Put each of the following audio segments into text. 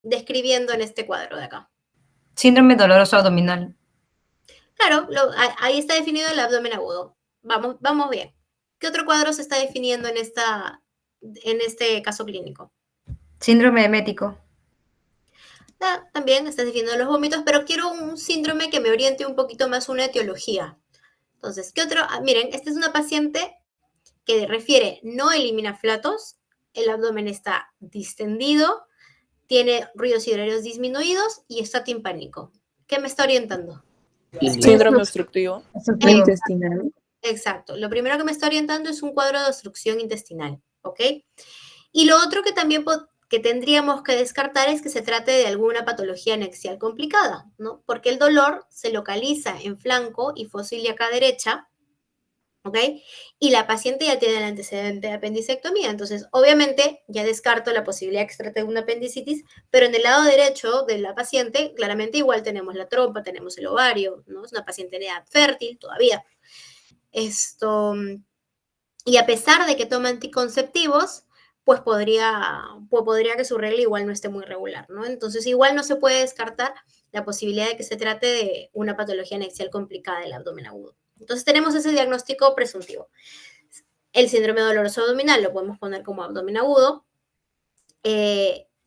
describiendo en este cuadro de acá? Síndrome doloroso abdominal. Claro, ahí está definido el abdomen agudo. Vamos bien. ¿Qué otro cuadro se está definiendo en este caso clínico? Síndrome emético. También está definiendo los vómitos, pero quiero un síndrome que me oriente un poquito más una etiología. Entonces, ¿qué otro? Miren, esta es una paciente que refiere no elimina flatos, el abdomen está distendido, tiene ruidos hidrarios disminuidos y está timpánico. ¿Qué me está orientando? Síndrome obstructivo Obstructivo. intestinal. Exacto. Lo primero que me está orientando es un cuadro de obstrucción intestinal, ¿ok? Y lo otro que también que tendríamos que descartar es que se trate de alguna patología anexial complicada, ¿no? Porque el dolor se localiza en flanco y fosa ilíaca derecha, ¿ok? Y la paciente ya tiene el antecedente de apendicectomía, entonces obviamente ya descarto la posibilidad de que se trate de una apendicitis, pero en el lado derecho de la paciente claramente igual tenemos la trompa, tenemos el ovario, ¿no? Es una paciente en edad fértil todavía. Y a pesar de que toma anticonceptivos, pues podría que su regla igual no esté muy regular, ¿no? Entonces igual no se puede descartar la posibilidad de que se trate de una patología anexial complicada del abdomen agudo. Entonces tenemos ese diagnóstico presuntivo. El síndrome doloroso abdominal lo podemos poner como abdomen agudo.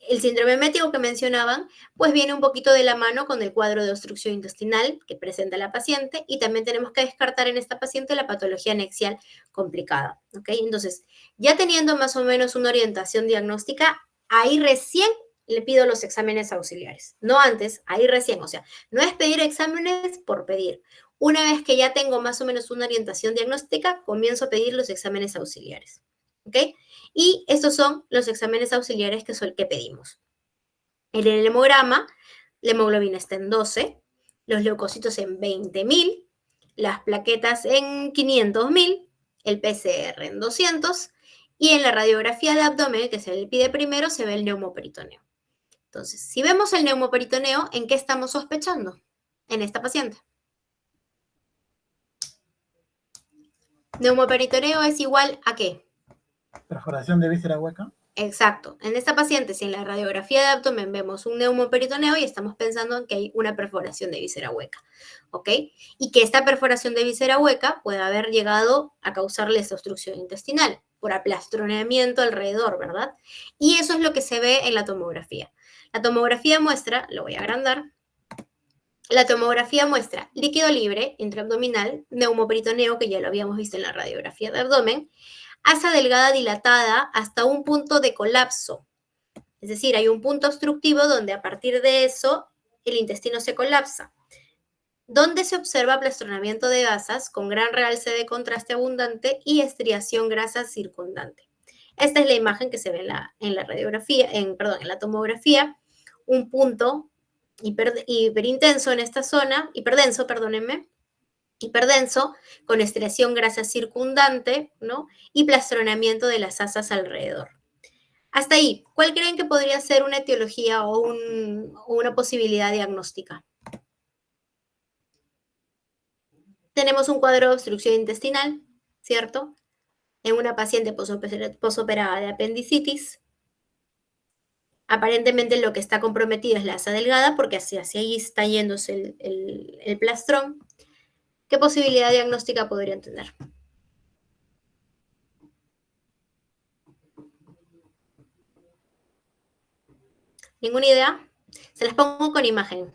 El síndrome emético que mencionaban, pues viene un poquito de la mano con el cuadro de obstrucción intestinal que presenta la paciente y también tenemos que descartar en esta paciente la patología anexial complicada, ¿ok? Entonces, ya teniendo más o menos una orientación diagnóstica, ahí recién le pido los exámenes auxiliares, no antes, ahí recién, o sea, no es pedir exámenes por pedir. Una vez que ya tengo más o menos una orientación diagnóstica, comienzo a pedir los exámenes auxiliares, ¿ok? Y estos son los exámenes auxiliares que pedimos. El hemograma, la hemoglobina está en 12, los leucocitos en 20.000, las plaquetas en 500.000, el PCR en 200 y en la radiografía de abdomen, que se le pide primero, se ve el neumoperitoneo. Entonces, si vemos el neumoperitoneo, ¿en qué estamos sospechando en esta paciente? Neumoperitoneo es igual a ¿qué? Perforación de víscera hueca. Exacto. En esta paciente, si en la radiografía de abdomen vemos un neumoperitoneo y estamos pensando en que hay una perforación de víscera hueca, ¿ok? Y que esta perforación de víscera hueca puede haber llegado a causarle esta obstrucción intestinal por aplastronamiento alrededor, ¿verdad? Y eso es lo que se ve en la tomografía. La tomografía muestra, lo voy a agrandar, la tomografía muestra líquido libre intraabdominal, neumoperitoneo, que ya lo habíamos visto en la radiografía de abdomen, asa delgada dilatada hasta un punto de colapso. Es decir, hay un punto obstructivo donde a partir de eso el intestino se colapsa. Donde se observa aplastronamiento de gasas con gran realce de contraste abundante y estriación grasa circundante. Esta es la imagen que se ve en la radiografía, en la tomografía, un punto hiperintenso en esta zona, hiperdenso, perdónenme, hiperdenso, con estriación grasa circundante, ¿no? Y plastronamiento de las asas alrededor. Hasta ahí, ¿cuál creen que podría ser una etiología o una posibilidad diagnóstica? Tenemos un cuadro de obstrucción intestinal, ¿cierto? En una paciente posoperada de apendicitis. Aparentemente lo que está comprometido es la asa delgada porque hacia ahí está yéndose el plastrón. ¿Qué posibilidad diagnóstica podrían tener? ¿Ninguna idea? Se las pongo con imagen.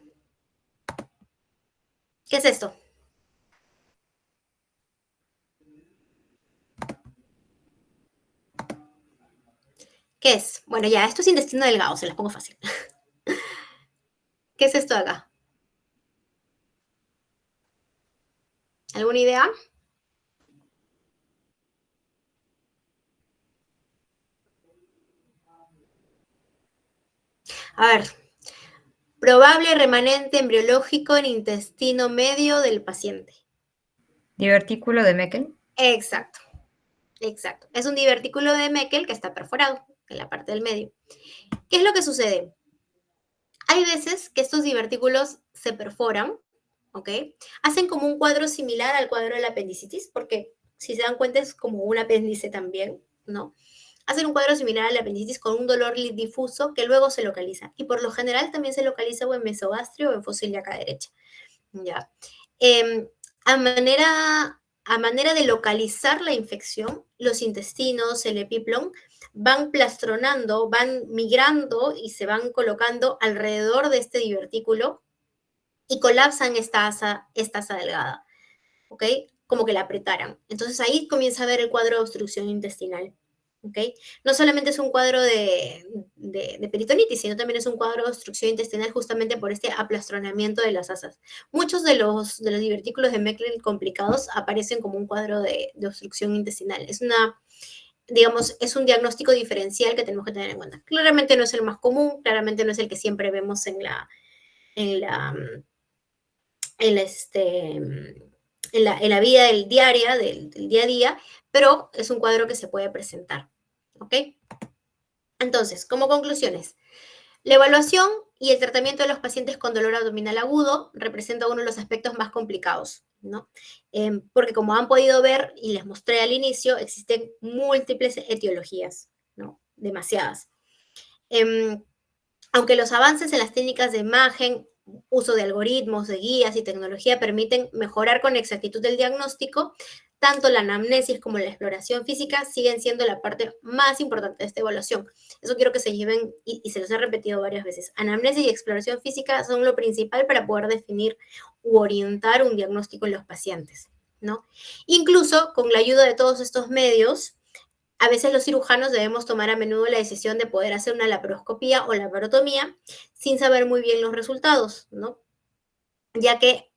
¿Qué es esto? ¿Qué es? Bueno, ya, esto es intestino delgado, se las pongo fácil. ¿Qué es esto de acá? ¿Alguna idea? A ver, probable remanente embriológico en intestino medio del paciente. Divertículo de Meckel. Exacto, exacto. Es un divertículo de Meckel que está perforado en la parte del medio. ¿Qué es lo que sucede? Hay veces que estos divertículos se perforan, ¿ok? Hacen como un cuadro similar al cuadro de la apendicitis, porque si se dan cuenta es como un apéndice también, ¿no? hacen un cuadro similar a la apendicitis con un dolor difuso que luego se localiza. Y por lo general también se localiza o en mesogastrio o en fosa ilíaca derecha. ¿Ya? A manera de localizar la infección, los intestinos, el epiplón, van plastronando, van migrando y se van colocando alrededor de este divertículo y colapsan esta asa delgada, ¿ok? Como que la apretaran. Entonces ahí comienza a ver el cuadro de obstrucción intestinal, ¿ok? No solamente es un cuadro de peritonitis, sino también es un cuadro de obstrucción intestinal justamente por este aplastronamiento de las asas. Muchos de los divertículos de Meckel complicados aparecen como un cuadro de obstrucción intestinal. Digamos, es un diagnóstico diferencial que tenemos que tener en cuenta. Claramente no es el más común, claramente no es el que siempre vemos en la vida del día a día, pero es un cuadro que se puede presentar, ¿ok? Entonces, como conclusiones, la evaluación y el tratamiento de los pacientes con dolor abdominal agudo representa uno de los aspectos más complicados, ¿no? Porque como han podido ver y les mostré al inicio, existen múltiples etiologías, ¿no? Demasiadas. Aunque los avances en las técnicas de imagen, uso de algoritmos, de guías y tecnología permiten mejorar con exactitud el diagnóstico, tanto la anamnesis como la exploración física siguen siendo la parte más importante de esta evaluación. Eso quiero que se lleven, y se los he repetido varias veces. Anamnesis y exploración física son lo principal para poder definir u orientar un diagnóstico en los pacientes, ¿no? Incluso con la ayuda de todos estos medios, a veces los cirujanos debemos tomar a menudo la decisión de poder hacer una laparoscopía o laparotomía sin saber muy bien los resultados, ¿no? Ya que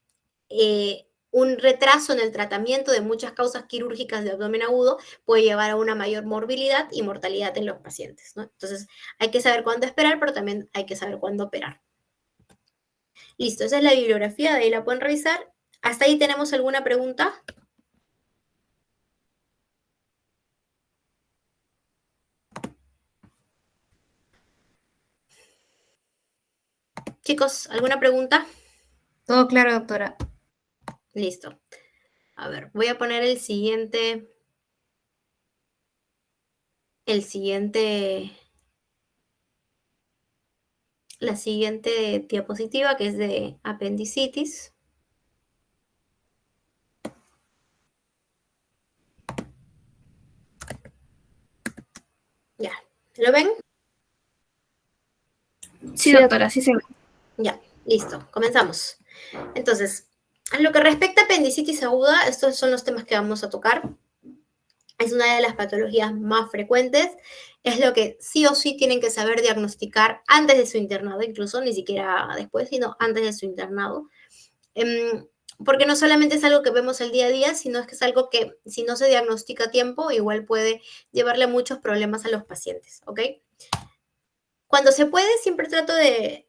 un retraso en el tratamiento de muchas causas quirúrgicas de abdomen agudo puede llevar a una mayor morbilidad y mortalidad en los pacientes, ¿no? Entonces, hay que saber cuándo esperar, pero también hay que saber cuándo operar. Listo, esa es la bibliografía, de ahí la pueden revisar. ¿Hasta ahí tenemos alguna pregunta? Chicos, ¿alguna pregunta? Todo claro, doctora. Listo. A ver, voy a poner la siguiente diapositiva, que es de apendicitis. Ya, ¿lo ven? Sí, doctora, sí se ve. Ya, listo, comenzamos. Entonces, en lo que respecta a apendicitis aguda, estos son los temas que vamos a tocar. Es una de las patologías más frecuentes, es lo que sí o sí tienen que saber diagnosticar antes de su internado, incluso ni siquiera después, sino antes de su internado. Porque no solamente es algo que vemos el día a día, sino es que es algo que si no se diagnostica a tiempo, igual puede llevarle muchos problemas a los pacientes, ¿ok? Cuando se puede, siempre trato de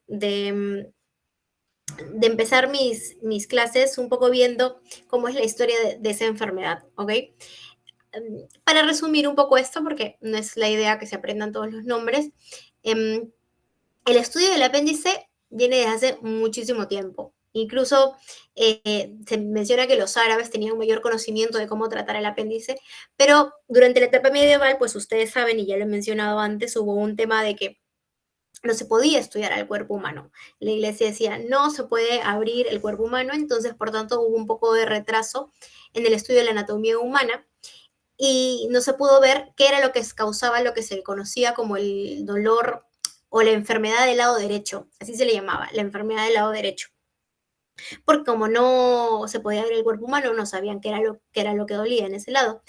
empezar mis clases un poco viendo cómo es la historia de esa enfermedad, ¿ok? Para resumir un poco esto, porque no es la idea que se aprendan todos los nombres, el estudio del apéndice viene desde hace muchísimo tiempo. Incluso se menciona que los árabes tenían mayor conocimiento de cómo tratar el apéndice, pero durante la etapa medieval, pues ustedes saben, y ya lo he mencionado antes, hubo un tema de que no se podía estudiar al cuerpo humano. La iglesia decía, no se puede abrir el cuerpo humano, entonces, por tanto, hubo un poco de retraso en el estudio de la anatomía humana y no se pudo ver qué era lo que causaba lo que se conocía como el dolor o la enfermedad del lado derecho, así se le llamaba, la enfermedad del lado derecho. Porque como no se podía ver el cuerpo humano, no sabían qué era lo que dolía en ese lado.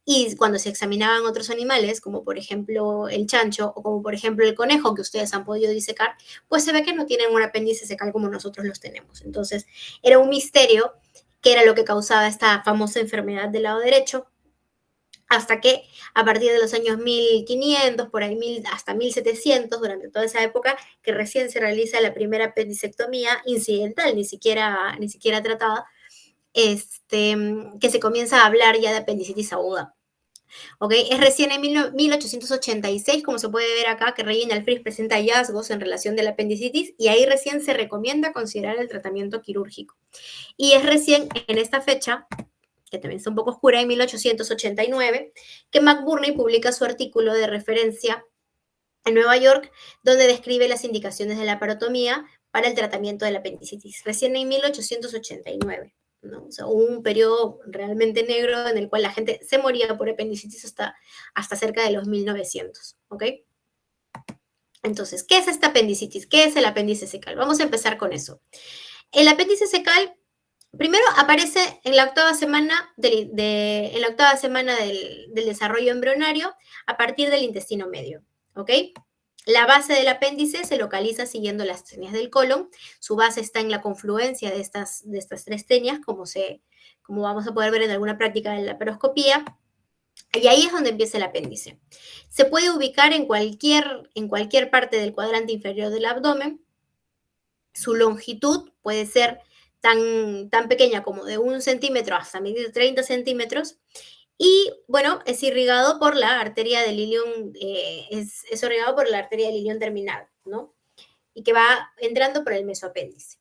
Y cuando se examinaban otros animales, como por ejemplo el chancho o como por ejemplo el conejo que ustedes han podido disecar, pues se ve que no tienen un apéndice secal como nosotros los tenemos. Entonces era un misterio qué era lo que causaba esta famosa enfermedad del lado derecho, hasta que a partir de los años 1500, por ahí hasta 1700, durante toda esa época, que recién se realiza la primera apendicectomía incidental, ni siquiera tratada, que se comienza a hablar ya de apendicitis aguda. ¿Okay? Es recién en 1886, como se puede ver acá, que Reginald Fries presenta hallazgos en relación de la apendicitis y ahí recién se recomienda considerar el tratamiento quirúrgico. Y es recién en esta fecha que también está un poco oscura, en 1889, que McBurney publica su artículo de referencia en Nueva York, donde describe las indicaciones de la parotomía para el tratamiento de la apendicitis, recién en 1889. ¿No? O sea, hubo un periodo realmente negro en el cual la gente se moría por apendicitis hasta cerca de los 1900, ¿ok? Entonces, ¿qué es esta apendicitis? ¿Qué es el apéndice secal? Vamos a empezar con eso. El apéndice secal primero aparece en la octava semana, del desarrollo embrionario a partir del intestino medio, ¿ok? La base del apéndice se localiza siguiendo las tenias del colon. Su base está en la confluencia de estas tres tenias, como vamos a poder ver en alguna práctica de la laparoscopía. Y ahí es donde empieza el apéndice. Se puede ubicar en cualquier parte del cuadrante inferior del abdomen. Su longitud puede ser tan pequeña como de 1 centímetro hasta medir 30 centímetros. Y, bueno, es irrigado por la arteria del ilion, es irrigado por la arteria del ilion terminal, ¿no? Y que va entrando por el mesoapéndice.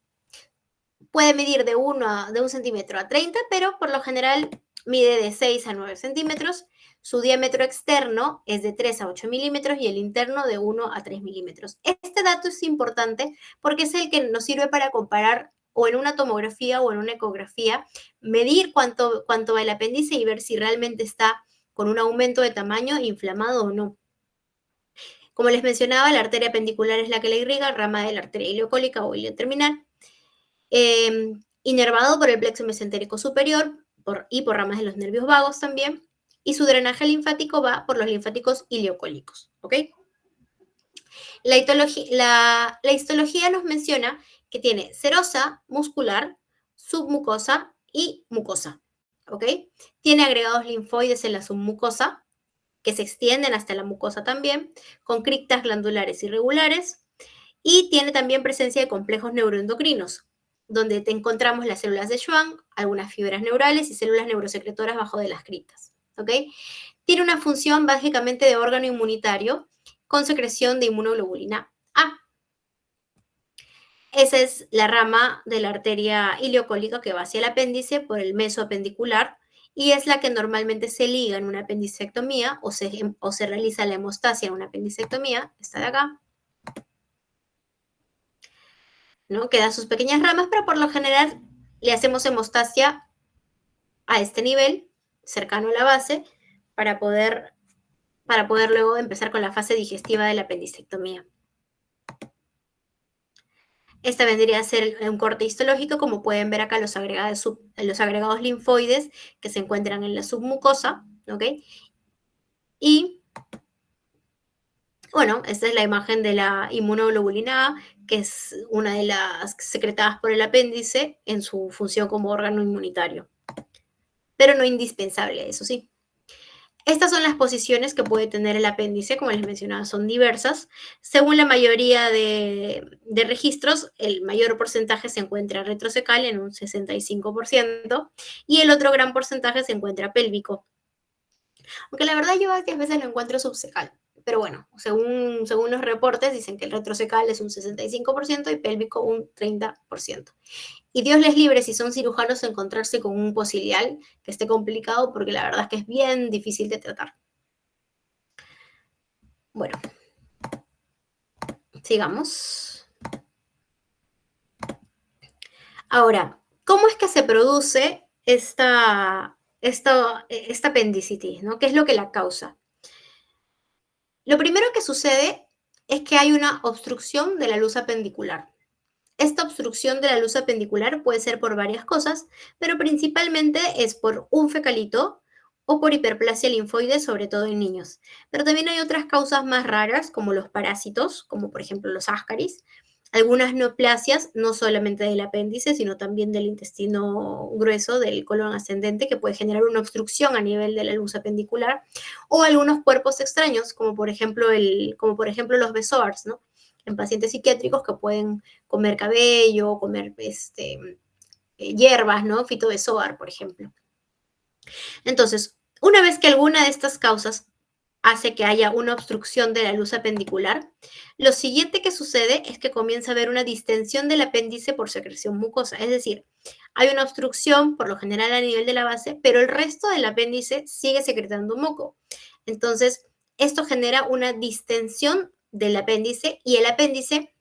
Puede medir de 1 centímetro a 30, pero por lo general mide de 6 a 9 centímetros. Su diámetro externo es de 3 a 8 milímetros y el interno de 1 a 3 milímetros. Este dato es importante porque es el que nos sirve para comparar o en una tomografía o en una ecografía, medir cuánto va el apéndice y ver si realmente está con un aumento de tamaño, inflamado o no. Como les mencionaba, la arteria apendicular es la que la irriga, rama de la arteria ileocólica o ilioterminal, inervado por el plexo mesentérico superior y por ramas de los nervios vagos también, y su drenaje linfático va por los linfáticos ileocólicos, ¿ok? La histología nos menciona que tiene serosa, muscular, submucosa y mucosa, ¿ok? Tiene agregados linfoides en la submucosa, que se extienden hasta la mucosa también, con criptas glandulares irregulares, y tiene también presencia de complejos neuroendocrinos, donde encontramos las células de Schwann, algunas fibras neurales y células neurosecretoras bajo de las criptas, ¿ok? Tiene una función básicamente de órgano inmunitario, con secreción de inmunoglobulina A. Esa es la rama de la arteria ileocólica que va hacia el apéndice por el mesoapendicular y es la que normalmente se liga en una apendicectomía o se realiza la hemostasia en una apendicectomía, esta de acá, ¿no? Que da sus pequeñas ramas, pero por lo general le hacemos hemostasia a este nivel, cercano a la base, para poder luego empezar con la fase digestiva de la apendicectomía. Esta vendría a ser un corte histológico, como pueden ver acá los agregados linfoides que se encuentran en la submucosa, ¿ok? Y, bueno, esta es la imagen de la inmunoglobulina A, que es una de las secretadas por el apéndice en su función como órgano inmunitario. Pero no indispensable, eso sí. Estas son las posiciones que puede tener el apéndice, como les mencionaba, son diversas. Según la mayoría de registros, el mayor porcentaje se encuentra retrocecal en un 65% y el otro gran porcentaje se encuentra pélvico. Aunque la verdad yo varias veces lo encuentro subcecal, pero bueno, según los reportes dicen que el retrocecal es un 65% y pélvico un 30%. Y Dios les libre si son cirujanos encontrarse con un posilial que esté complicado porque la verdad es que es bien difícil de tratar. Bueno, sigamos. Ahora, ¿cómo es que se produce esta apendicitis, ¿no? ¿Qué es lo que la causa? Lo primero que sucede es que hay una obstrucción de la luz apendicular. Esta obstrucción de la luz apendicular puede ser por varias cosas, pero principalmente es por un fecalito o por hiperplasia linfoide, sobre todo en niños. Pero también hay otras causas más raras, como los parásitos, como por ejemplo los ascaris, algunas neoplasias, no solamente del apéndice, sino también del intestino grueso, del colon ascendente, que puede generar una obstrucción a nivel de la luz apendicular, o algunos cuerpos extraños, como por ejemplo los bezoars, ¿no? En pacientes psiquiátricos que pueden comer cabello, comer hierbas, ¿no? Fitobezoar, por ejemplo. Entonces, una vez que alguna de estas causas hace que haya una obstrucción de la luz apendicular, lo siguiente que sucede es que comienza a haber una distensión del apéndice por secreción mucosa. Es decir, Hay una obstrucción, por lo general a nivel de la base, pero el resto del apéndice sigue secretando moco. Entonces, esto genera una distensión del apéndice y el apéndice,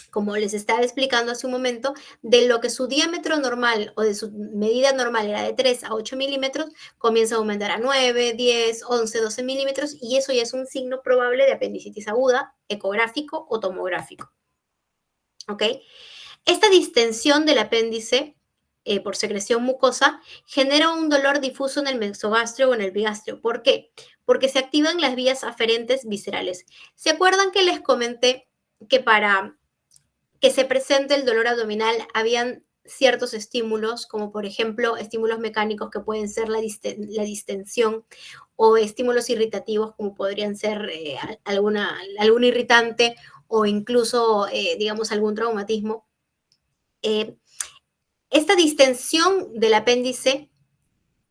como les estaba explicando hace un momento, de lo que su diámetro normal o de su medida normal era de 3 a 8 milímetros, comienza a aumentar a 9, 10, 11, 12 milímetros y eso ya es un signo probable de apendicitis aguda, ecográfico o tomográfico. ¿Ok? Esta distensión del apéndice por secreción mucosa genera un dolor difuso en el mesogastrio o en el bigastrio. ¿Por qué? Porque se activan las vías aferentes viscerales. ¿Se acuerdan que les comenté que para que se presente el dolor abdominal habían ciertos estímulos, como por ejemplo estímulos mecánicos que pueden ser la distensión o estímulos irritativos como podrían ser algún irritante o incluso, digamos, algún traumatismo? Esta distensión del apéndice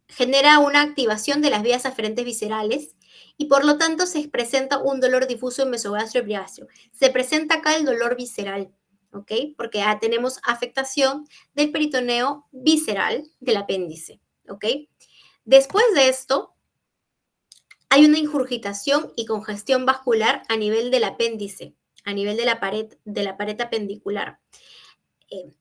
genera una activación de las vías aferentes viscerales y por lo tanto se presenta un dolor difuso en mesogastrio y epigastrio. Se presenta acá el dolor visceral, ¿ok? Porque tenemos afectación del peritoneo visceral del apéndice, ¿ok? Después de esto, hay una ingurgitación y congestión vascular a nivel del apéndice, a nivel de la pared apendicular.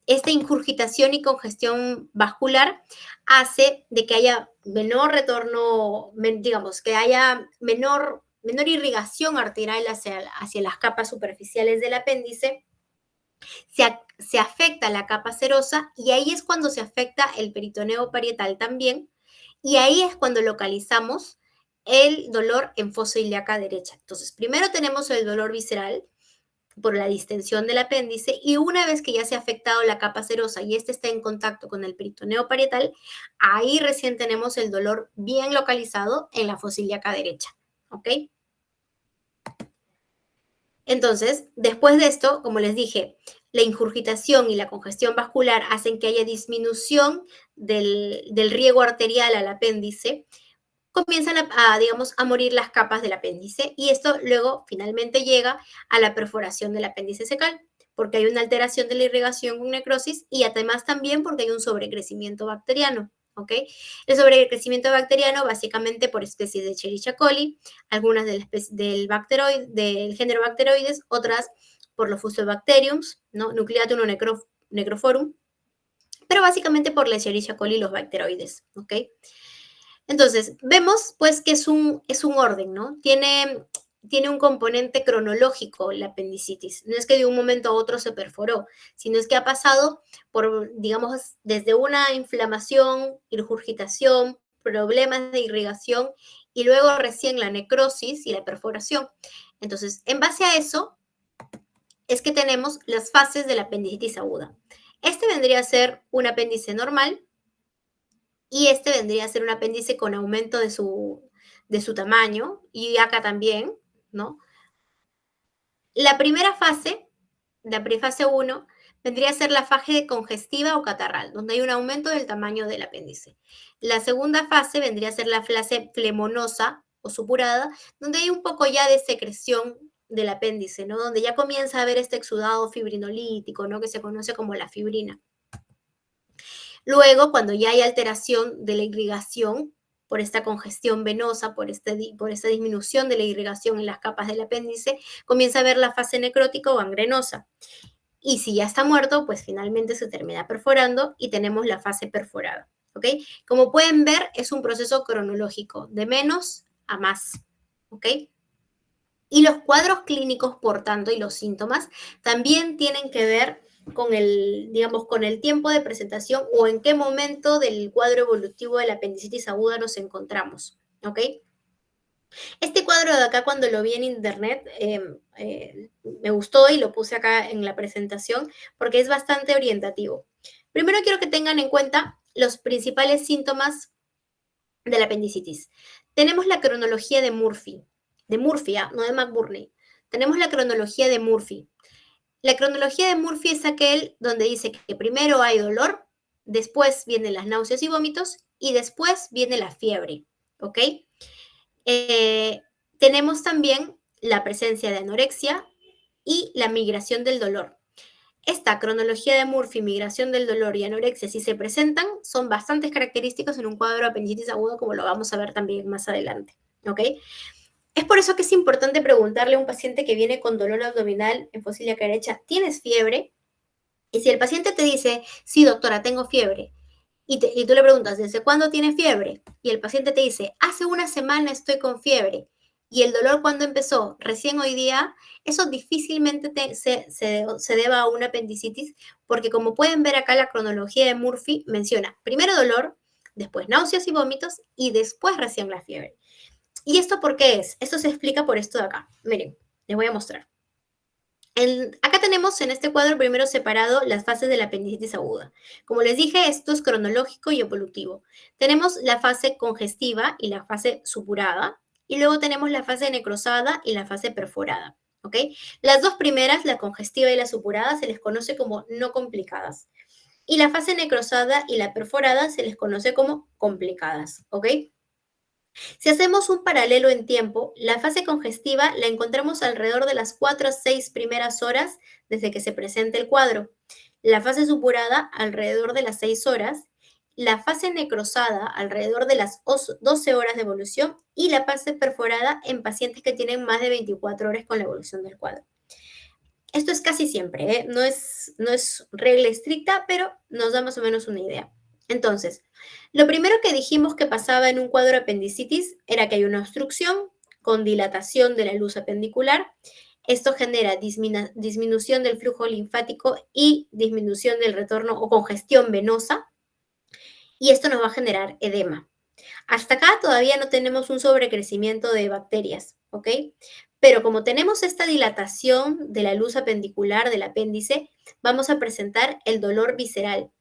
Esta ingurgitación y congestión vascular hace de que haya menor retorno, digamos, que haya menor irrigación arterial hacia las capas superficiales del apéndice, se afecta la capa serosa y ahí es cuando se afecta el peritoneo parietal también, y ahí es cuando localizamos el dolor en fosa ilíaca derecha. Entonces, primero tenemos el dolor visceral, por la distensión del apéndice y una vez que ya se ha afectado la capa serosa y este está en contacto con el peritoneo parietal, ahí recién tenemos el dolor bien localizado en la fosa ilíaca derecha, ¿ok? Entonces, después de esto, como les dije, la ingurgitación y la congestión vascular hacen que haya disminución del riego arterial al apéndice, comienzan digamos, a morir las capas del apéndice y esto luego finalmente llega a la perforación del apéndice secal, porque hay una alteración de la irrigación con necrosis y además también porque hay un sobrecrecimiento bacteriano, ¿ok? El sobrecrecimiento bacteriano básicamente por especies de Escherichia coli, algunas del género Bacteroides, otras por los Fusobacteriums, ¿no? Nucleatum o Necrophorum, pero básicamente por la Escherichia coli y los bacteroides, ¿ok? Entonces, vemos pues que es un orden, ¿no? Tiene un componente cronológico la apendicitis. No es que de un momento a otro se perforó, sino es que ha pasado por, digamos, desde una inflamación, ingurgitación, problemas de irrigación y luego recién la necrosis y la perforación. Entonces, en base a eso, es que tenemos las fases de la apendicitis aguda. Este vendría a ser un apéndice normal, y este vendría a ser un apéndice con aumento de su tamaño, y acá también, ¿no? La primera fase, la prefase 1, vendría a ser la fase congestiva o catarral, donde hay un aumento del tamaño del apéndice. La segunda fase vendría a ser la fase flemonosa o supurada, donde hay un poco ya de secreción del apéndice, ¿no? Donde ya comienza a haber este exudado fibrinolítico, ¿no? Que se conoce como la fibrina. Luego, cuando ya hay alteración de la irrigación por esta congestión venosa, por esta disminución de la irrigación en las capas del apéndice, comienza a haber la fase necrótica o gangrenosa. Y si ya está muerto, pues finalmente se termina perforando y tenemos la fase perforada, ¿ok? Como pueden ver, es un proceso cronológico, de menos a más, ¿ok? Y los cuadros clínicos, por tanto, y los síntomas, también tienen que ver con digamos, con el tiempo de presentación o en qué momento del cuadro evolutivo de la apendicitis aguda nos encontramos, ¿ok? Este cuadro de acá, cuando lo vi en internet, me gustó y lo puse acá en la presentación porque es bastante orientativo. Primero quiero que tengan en cuenta los principales síntomas de la apendicitis. Tenemos la cronología de Murphy, no de McBurney. Tenemos la cronología de Murphy. La cronología de Murphy es aquel donde dice que primero hay dolor, después vienen las náuseas y vómitos y después viene la fiebre, ¿ok? Tenemos también la presencia de anorexia y la migración del dolor. esta cronología de Murphy, migración del dolor y anorexia, si se presentan, son bastante característicos en un cuadro de apendicitis agudo, como lo vamos a ver también más adelante, ¿ok? Es por eso que es importante preguntarle a un paciente que viene con dolor abdominal en fosa ilíaca derecha, ¿tienes fiebre? Y si el paciente te dice, sí, doctora, tengo fiebre, y tú le preguntas, ¿desde cuándo tienes fiebre? Y el paciente te dice, hace una semana estoy con fiebre. ¿Y el dolor cuándo empezó? Recién hoy día. Eso difícilmente se deba a una apendicitis, porque como pueden ver acá, la cronología de Murphy menciona primero dolor, después náuseas y vómitos, y después recién la fiebre. ¿Y esto por qué es? Esto se explica por esto de acá. Miren, les voy a mostrar. Acá tenemos en este cuadro primero separado las fases de la apendicitis aguda. Como les dije, esto es cronológico y evolutivo. Tenemos la fase congestiva y la fase supurada, y luego tenemos la fase necrosada y la fase perforada, ¿ok? Las dos primeras, la congestiva y la supurada, se les conoce como no complicadas. Y la fase necrosada y la perforada se les conoce como complicadas, ¿ok? Si hacemos un paralelo en tiempo, la fase congestiva la encontramos alrededor de las 4 a 6 primeras horas desde que se presenta el cuadro. La fase supurada alrededor de las 6 horas, la fase necrosada alrededor de las 12 horas de evolución y la fase perforada en pacientes que tienen más de 24 horas con la evolución del cuadro. Esto es casi siempre, ¿eh? No es regla estricta, pero nos da más o menos una idea. Entonces, lo primero que dijimos que pasaba en un cuadro de apendicitis era que hay una obstrucción con dilatación de la luz apendicular. Esto genera disminución del flujo linfático y disminución del retorno o congestión venosa. Y esto nos va a generar edema. Hasta acá todavía no tenemos un sobrecrecimiento de bacterias, ¿ok? Pero como tenemos esta dilatación de la luz apendicular del apéndice, vamos a presentar el dolor visceral,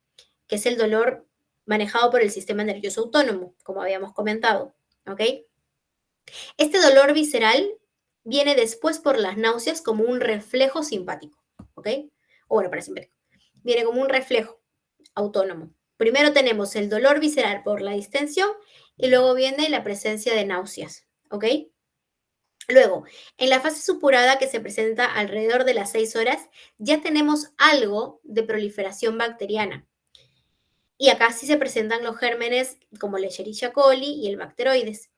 que es el dolor manejado por el sistema nervioso autónomo, como habíamos comentado, ¿ok? Este dolor visceral viene después por las náuseas como un reflejo simpático, ¿ok? O bueno, parasimpático. Viene como un reflejo autónomo. Primero tenemos el dolor visceral por la distensión y luego viene la presencia de náuseas, ¿ok? Luego, en la fase supurada que se presenta alrededor de las 6 horas, ya tenemos algo de proliferación bacteriana. Y acá sí se presentan los gérmenes como la Escherichia coli y el Bacteroides.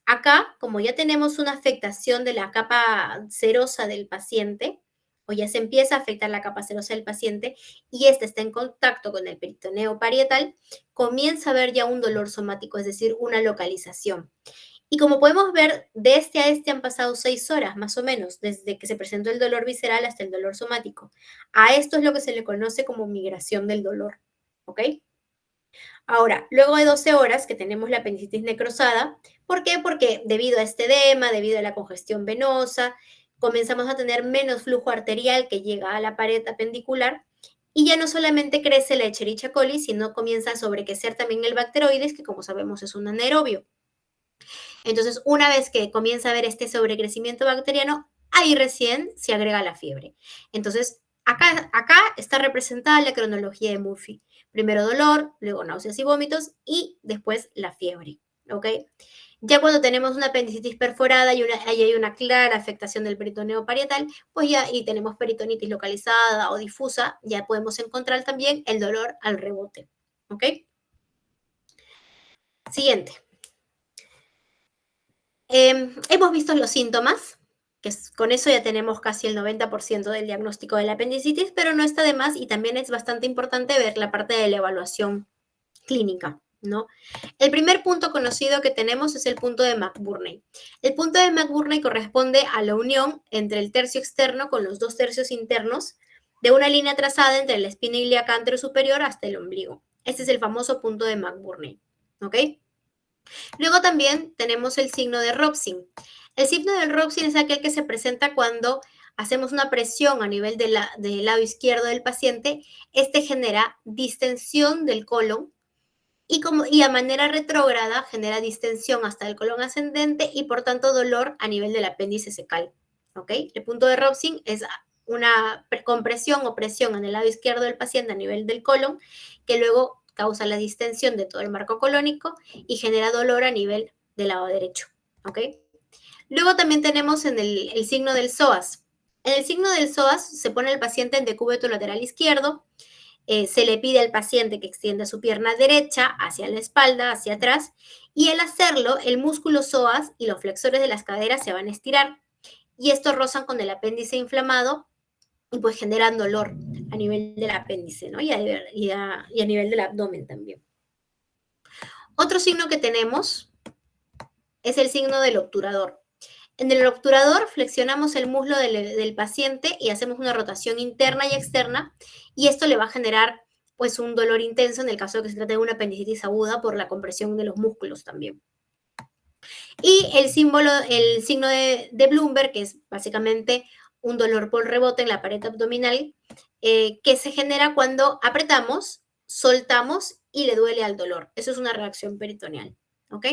Acá, como ya tenemos una afectación de la capa serosa del paciente, o ya se empieza a afectar la capa serosa del paciente, y este está en contacto con el peritoneo parietal, comienza a haber ya un dolor somático, es decir, una localización. Y como podemos ver, de este a este han pasado 6 horas, más o menos, desde que se presentó el dolor visceral hasta el dolor somático. A esto es lo que se le conoce como migración del dolor, ¿ok? Ahora, luego de 12 horas que tenemos la apendicitis necrosada, ¿por qué? Porque debido a este edema, debido a la congestión venosa, comenzamos a tener menos flujo arterial que llega a la pared apendicular y ya no solamente crece la Escherichia coli, sino comienza a sobrecrecer también el Bacteroides, que como sabemos es un anaerobio. Entonces, una vez que comienza a haber este sobrecrecimiento bacteriano, ahí recién se agrega la fiebre. Entonces, acá está representada la cronología de Murphy. Primero dolor, luego náuseas y vómitos y después la fiebre, ¿ok? Ya cuando tenemos una apendicitis perforada y ahí hay una clara afectación del peritoneo parietal, pues ya y tenemos peritonitis localizada o difusa, ya podemos encontrar también el dolor al rebote, ¿ok? Siguiente. Hemos visto los síntomas, con eso ya tenemos casi el 90% del diagnóstico de la apendicitis, pero no está de más y también es bastante importante ver la parte de la evaluación clínica, ¿no? El primer punto conocido que tenemos es el punto de McBurney. El punto de McBurney corresponde a la unión entre el tercio externo con los 2 tercios internos de una línea trazada entre la espina ilíaca anterosuperior hasta el ombligo. Este es el famoso punto de McBurney, ¿ok? Luego también tenemos el signo de Robson. El signo del Robson es aquel que se presenta cuando hacemos una presión a nivel del lado izquierdo del paciente. Este genera distensión del colon y a manera retrógrada genera distensión hasta el colon ascendente y por tanto dolor a nivel del apéndice secal. ¿Ok? El punto de Robson es una compresión o presión en el lado izquierdo del paciente a nivel del colon que luego causa la distensión de todo el marco colónico y genera dolor a nivel del lado derecho, ¿ok? Luego también tenemos en el signo del psoas. En el signo del psoas se pone el paciente en decúbito lateral izquierdo, se le pide al paciente que extienda su pierna derecha hacia la espalda, hacia atrás, y al hacerlo, el músculo psoas y los flexores de las caderas se van a estirar, y estos rozan con el apéndice inflamado y pues generan dolor a nivel del apéndice, ¿no? Y a nivel del abdomen también. Otro signo que tenemos es el signo del obturador. En el obturador flexionamos el muslo del paciente y hacemos una rotación interna y externa, y esto le va a generar pues un dolor intenso en el caso de que se trate de una apendicitis aguda por la compresión de los músculos también. Y el signo de Bloomberg, que es básicamente un dolor por rebote en la pared abdominal, que se genera cuando apretamos, soltamos y le duele al dolor. Eso es una reacción peritoneal, ¿ok?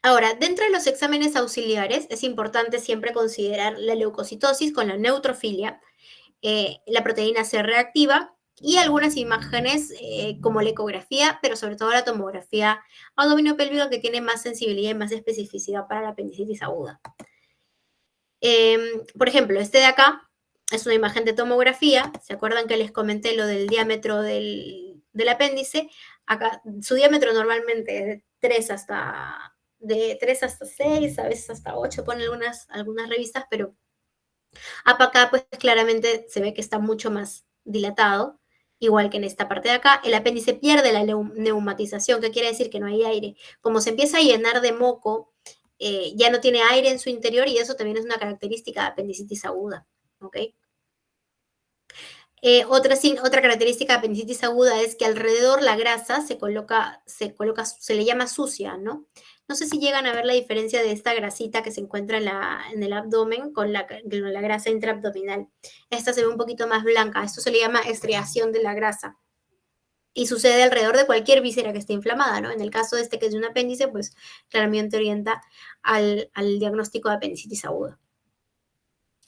Ahora, dentro de los exámenes auxiliares es importante siempre considerar la leucocitosis con la neutrofilia, la proteína C reactiva y algunas imágenes como la ecografía, pero sobre todo la tomografía abdominopélvica, que tiene más sensibilidad y más especificidad para la apendicitis aguda. Por ejemplo, este de acá es una imagen de tomografía. ¿Se acuerdan que les comenté lo del diámetro del apéndice? Acá su diámetro normalmente es de 3 hasta 6, a veces hasta 8, ponen algunas revistas, pero acá pues claramente se ve que está mucho más dilatado, igual que en esta parte de acá. El apéndice pierde la neumatización, que quiere decir que no hay aire. Como se empieza a llenar de moco, ya no tiene aire en su interior, y eso también es una característica de apendicitis aguda, ¿ok? Otra característica de apendicitis aguda es que alrededor la grasa se le llama sucia, ¿no? No sé si llegan a ver la diferencia de esta grasita que se encuentra en el abdomen con la grasa intraabdominal. Esta se ve un poquito más blanca. Esto se le llama estriación de la grasa. Y sucede alrededor de cualquier víscera que esté inflamada, ¿no? En el caso de este que es de un apéndice, pues claramente orienta al diagnóstico de apendicitis aguda.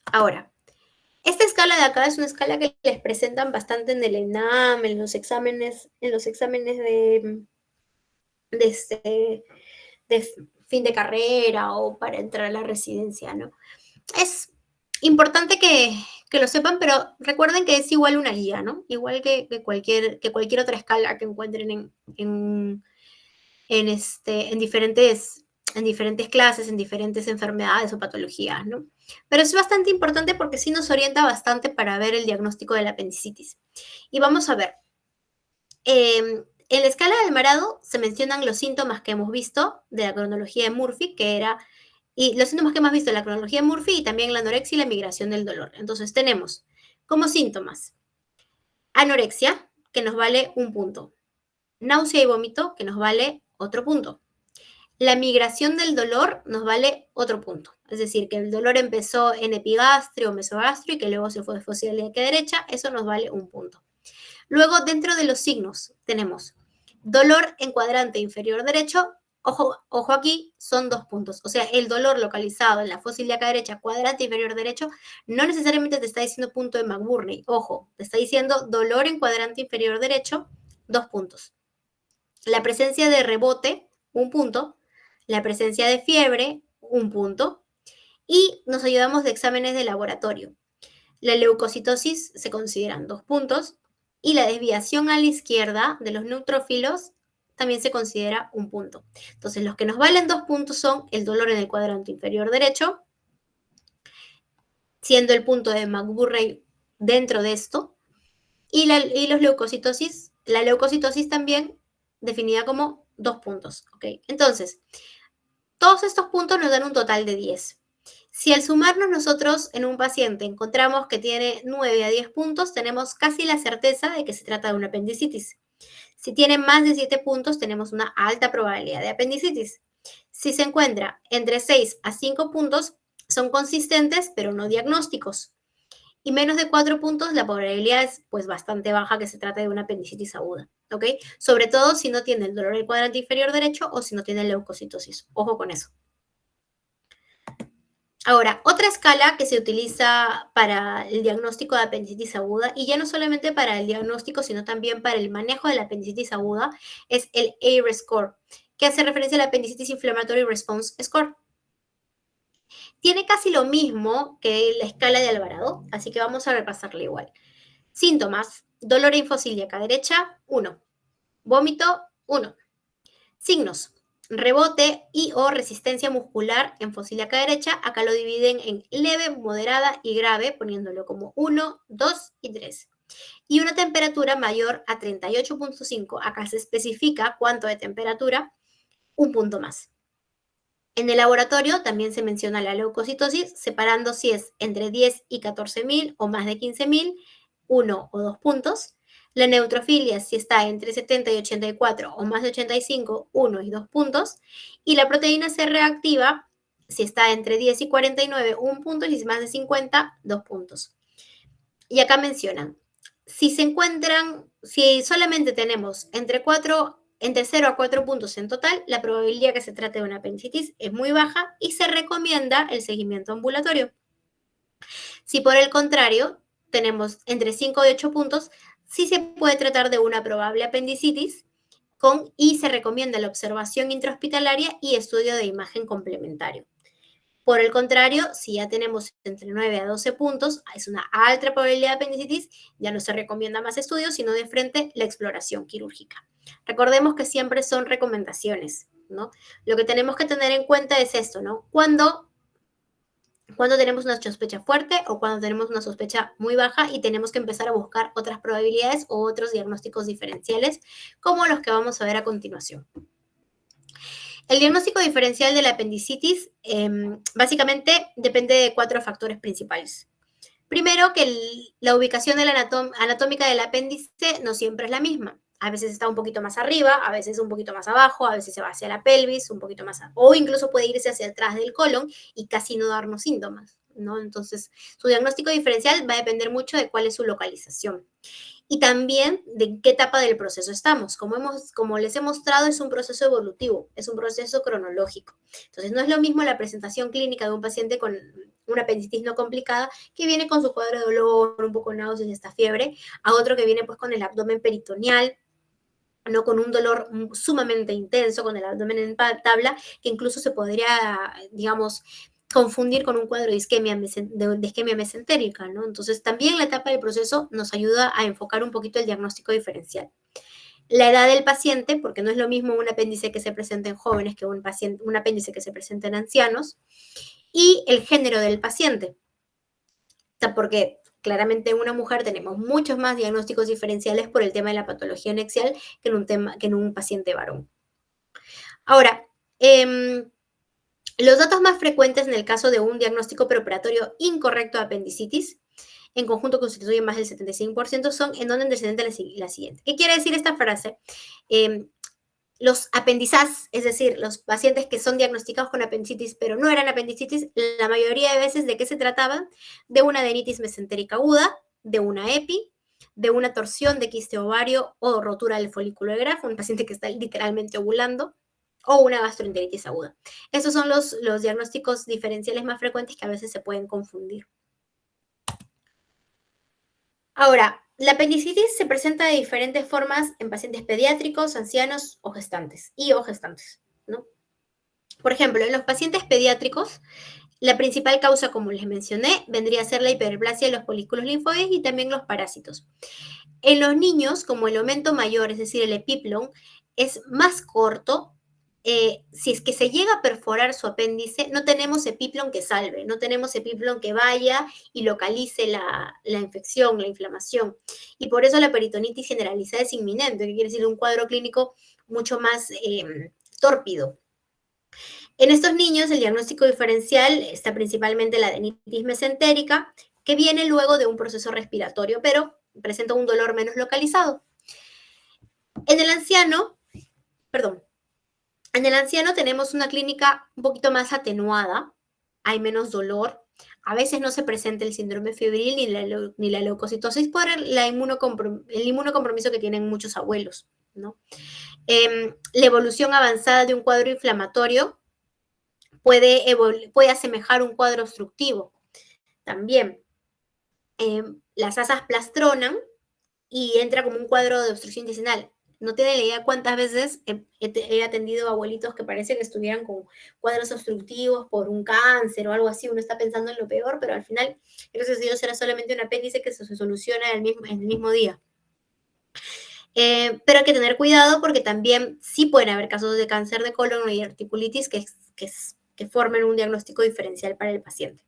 Ahora, esta escala de acá es una escala que les presentan bastante en el ENAM, en los exámenes de fin de carrera o para entrar a la residencia, ¿no? Es importante que lo sepan, pero recuerden que es igual una guía, ¿no? Igual que cualquier otra escala que encuentren en diferentes clases, en diferentes enfermedades o patologías, ¿no? Pero es bastante importante porque sí nos orienta bastante para ver el diagnóstico de la apendicitis. Y vamos a ver. En la escala del Marado se mencionan los síntomas que hemos visto de la cronología de Murphy, y los síntomas que hemos visto de la cronología de Murphy y también la anorexia y la migración del dolor. Entonces tenemos como síntomas anorexia, que nos vale 1 punto. Náusea y vómito, que nos vale otro punto. La migración del dolor nos vale otro punto. Es decir, que el dolor empezó en epigastrio o mesogastrio y que luego se fue de fosa ilíaca derecha, eso nos vale 1 punto. Luego, dentro de los signos, tenemos dolor en cuadrante inferior derecho. Ojo aquí, son 2 puntos. O sea, el dolor localizado en la fosa ilíaca derecha, cuadrante inferior derecho, no necesariamente te está diciendo punto de McBurney. Ojo, te está diciendo dolor en cuadrante inferior derecho, 2 puntos. La presencia de rebote, 1 punto. La presencia de fiebre, 1 punto. Y nos ayudamos de exámenes de laboratorio. La leucocitosis se consideran 2 puntos. Y la desviación a la izquierda de los neutrófilos también se considera 1 punto. Entonces, los que nos valen 2 puntos son el dolor en el cuadrante inferior derecho, siendo el punto de McBurney dentro de esto, y los leucocitosis, la leucocitosis también definida como 2 puntos. ¿Okay? Entonces, todos estos puntos nos dan un total de 10. Si al sumarnos nosotros en un paciente encontramos que tiene 9 a 10 puntos, tenemos casi la certeza de que se trata de una apendicitis. Si tiene más de 7 puntos, tenemos una alta probabilidad de apendicitis. Si se encuentra entre 6 a 5 puntos, son consistentes, pero no diagnósticos. Y menos de 4 puntos, la probabilidad es pues bastante baja que se trate de una apendicitis aguda, ¿ok? Sobre todo si no tiene el dolor del cuadrante inferior derecho o si no tiene leucocitosis. Ojo con eso. Ahora, otra escala que se utiliza para el diagnóstico de apendicitis aguda, y ya no solamente para el diagnóstico, sino también para el manejo de la apendicitis aguda, es el ARES score, que hace referencia al Appendicitis Inflammatory Response Score. tiene casi lo mismo que la escala de Alvarado, así que vamos a repasarla igual. Síntomas: dolor linfocíliaca derecha, 1. Vómito, 1. Signos: rebote y o resistencia muscular en focíliaca derecha. Acá lo dividen en leve, moderada y grave, poniéndolo como 1, 2 y 3. Y una temperatura mayor a 38.5. Acá se especifica cuánto de temperatura, un punto más. En el laboratorio también se menciona la leucocitosis, separando si es entre 10 y 14.000 o más de 15.000, 1 o 2 puntos. La neutrofilia, si está entre 70 y 84 o más de 85, 1 y 2 puntos. Y la proteína C reactiva, si está entre 10 y 49, 1 punto, y si es más de 50, 2 puntos. Y acá mencionan, si solamente tenemos entre 0 a 4 puntos en total, la probabilidad que se trate de una apendicitis es muy baja y se recomienda el seguimiento ambulatorio. Si por el contrario tenemos entre 5 y 8 puntos, sí se puede tratar de una probable apendicitis y se recomienda la observación intrahospitalaria y estudio de imagen complementario. Por el contrario, si ya tenemos entre 9 a 12 puntos, es una alta probabilidad de apendicitis, ya no se recomienda más estudios, sino de frente la exploración quirúrgica. Recordemos que siempre son recomendaciones, ¿no? Lo que tenemos que tener en cuenta es esto, ¿no? Cuando tenemos una sospecha fuerte o cuando tenemos una sospecha muy baja y tenemos que empezar a buscar otras probabilidades o otros diagnósticos diferenciales, como los que vamos a ver a continuación. El diagnóstico diferencial de la apendicitis básicamente depende de 4 factores principales. Primero, que la ubicación anatómica del apéndice no siempre es la misma. A veces está un poquito más arriba, a veces un poquito más abajo, a veces se va hacia la pelvis, un poquito más o incluso puede irse hacia atrás del colon y casi no darnos síntomas, ¿no? Entonces, su diagnóstico diferencial va a depender mucho de cuál es su localización. Y también de qué etapa del proceso estamos. Como les he mostrado, es un proceso evolutivo, es un proceso cronológico. Entonces, no es lo mismo la presentación clínica de un paciente con una apendicitis no complicada, que viene con su cuadro de dolor, un poco náuseas y hasta fiebre, a otro que viene pues con el abdomen peritoneal, ¿no? Con un dolor sumamente intenso, con el abdomen en tabla, que incluso se podría, digamos, confundir con un cuadro de isquemia mesentérica, ¿no? Entonces, también la etapa del proceso nos ayuda a enfocar un poquito el diagnóstico diferencial. La edad del paciente, porque no es lo mismo un apéndice que se presenta en jóvenes que un apéndice que se presenta en ancianos, y el género del paciente, porque claramente en una mujer tenemos muchos más diagnósticos diferenciales por el tema de la patología anexial que en un paciente varón. Ahora, los datos más frecuentes en el caso de un diagnóstico preoperatorio incorrecto de apendicitis, en conjunto constituyen más del 75%, son en orden descendente la siguiente. ¿Qué quiere decir esta frase? Los apendizás, es decir, los pacientes que son diagnosticados con apendicitis, pero no eran apendicitis, la mayoría de veces, ¿de qué se trataban? De una adenitis mesentérica aguda, de una EPI, de una torsión de quiste ovario o rotura del folículo de Graf, un paciente que está literalmente ovulando, o una gastroenteritis aguda. Estos son los diagnósticos diferenciales más frecuentes que a veces se pueden confundir. Ahora, la apendicitis se presenta de diferentes formas en pacientes pediátricos, ancianos o gestantes, ¿no? Por ejemplo, en los pacientes pediátricos, la principal causa, como les mencioné, vendría a ser la hiperplasia de los folículos linfoides y también los parásitos. En los niños, como el aumento mayor, es decir, el epiplon, es más corto. Si es que se llega a perforar su apéndice, no tenemos epiplon que salve, no tenemos epiplon que vaya y localice la infección, la inflamación. Y por eso la peritonitis generalizada es inminente, que quiere decir un cuadro clínico mucho más tórpido. En estos niños, el diagnóstico diferencial está principalmente la adenitis mesentérica, que viene luego de un proceso respiratorio, pero presenta un dolor menos localizado. En el anciano tenemos una clínica un poquito más atenuada, hay menos dolor, a veces no se presenta el síndrome febril ni la leucocitosis por el inmunocompromiso que tienen muchos abuelos, ¿no? La evolución avanzada de un cuadro inflamatorio puede asemejar un cuadro obstructivo. También las asas plastronan y entra como un cuadro de obstrucción intestinal. No tiene la idea cuántas veces he atendido a abuelitos que parece que estuvieran con cuadros obstructivos por un cáncer o algo así. Uno está pensando en lo peor, pero al final, gracias a Dios, era solamente un apéndice que se soluciona en el mismo día. Pero hay que tener cuidado porque también sí pueden haber casos de cáncer de colon y articulitis que formen un diagnóstico diferencial para el paciente.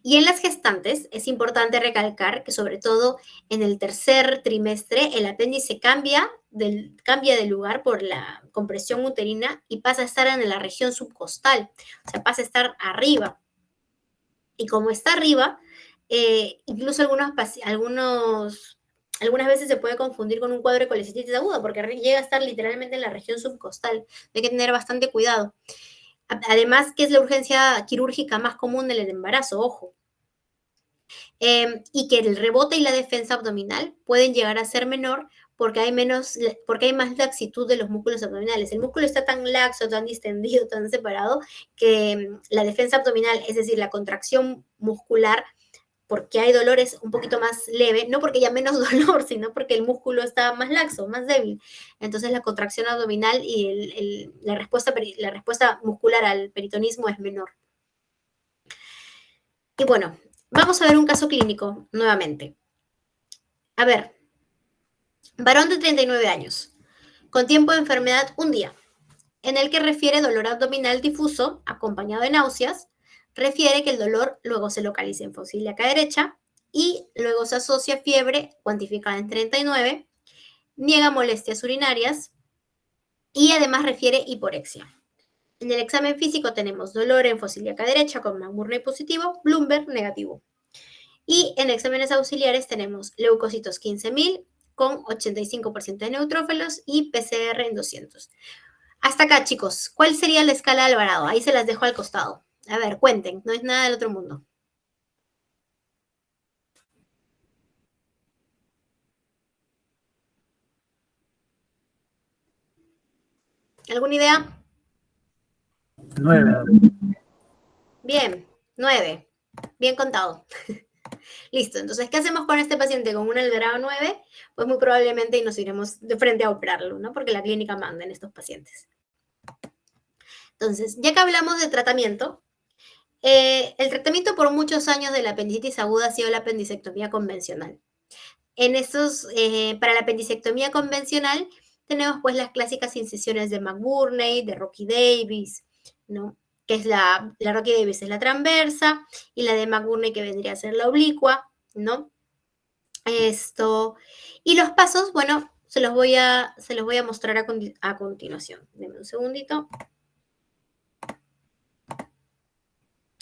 Y en las gestantes es importante recalcar que sobre todo en el tercer trimestre el apéndice cambia de lugar por la compresión uterina y pasa a estar en la región subcostal, o sea, pasa a estar arriba. Y como está arriba, incluso algunas veces se puede confundir con un cuadro de colecistitis aguda porque llega a estar literalmente en la región subcostal. Hay que tener bastante cuidado. Además, que es la urgencia quirúrgica más común del embarazo, ojo. Y que el rebote y la defensa abdominal pueden llegar a ser menor porque hay más laxitud de los músculos abdominales. El músculo está tan laxo, tan distendido, tan separado, que la defensa abdominal, es decir, la contracción muscular, porque hay dolor es un poquito más leve, no porque haya menos dolor, sino porque el músculo está más laxo, más débil. Entonces la contracción abdominal y la respuesta muscular al peritonismo es menor. Y bueno, vamos a ver un caso clínico nuevamente. A ver, varón de 39 años, con tiempo de enfermedad un día, en el que refiere dolor abdominal difuso, acompañado de náuseas, refiere que el dolor luego se localiza en fosa ilíaca derecha y luego se asocia fiebre cuantificada en 39, niega molestias urinarias y además refiere hiporexia. En el examen físico tenemos dolor en fosa ilíaca derecha con McBurney positivo, Bloomberg negativo. Y en exámenes auxiliares tenemos leucocitos 15.000 con 85% de neutrófilos y PCR en 200. Hasta acá, chicos, ¿cuál sería la escala de Alvarado? Ahí se las dejo al costado. A ver, cuenten, no es nada del otro mundo. ¿Alguna idea? 9. Bien, 9. Bien contado. Listo, entonces, ¿qué hacemos con este paciente con un Alvarado 9? Pues muy probablemente nos iremos de frente a operarlo, ¿no? Porque la clínica manda en estos pacientes. Entonces, ya que hablamos de tratamiento, el tratamiento por muchos años de la apendicitis aguda ha sido la apendicectomía convencional. Para la apendicectomía convencional tenemos pues las clásicas incisiones de McBurney, de Rocky Davis, ¿no? Que es la Rocky Davis es la transversa y la de McBurney que vendría a ser la oblicua, ¿no? Y los pasos, bueno, se los voy a mostrar a continuación. Denme un segundito.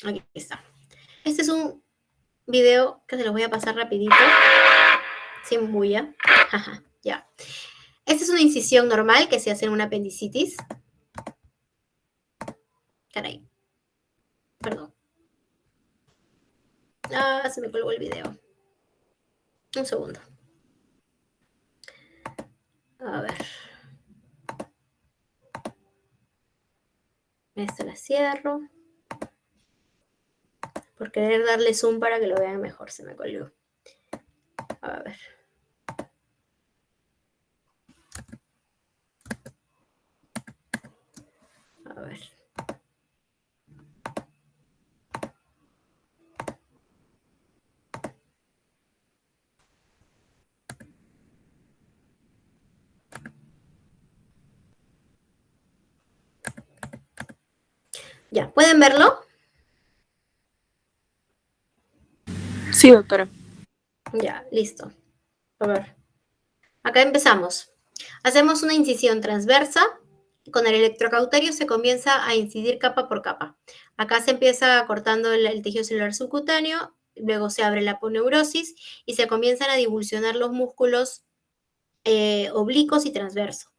Aquí está. Este es un video que se los voy a pasar rapidito, sin bulla. Ya. Esta es una incisión normal que se hace en una apendicitis. Caray. Perdón. Se me colgó el video. Un segundo. A ver. Esta la cierro. Por querer darle zoom para que lo vean mejor, se me colgó. A ver. A ver. Ya, ¿pueden verlo? Sí, doctora. Ya, listo. A ver. Acá empezamos. Hacemos una incisión transversa. Con el electrocauterio se comienza a incidir capa por capa. Acá se empieza cortando el tejido celular subcutáneo, luego se abre la aponeurosis y se comienzan a divulsionar los músculos oblicuos y transversos.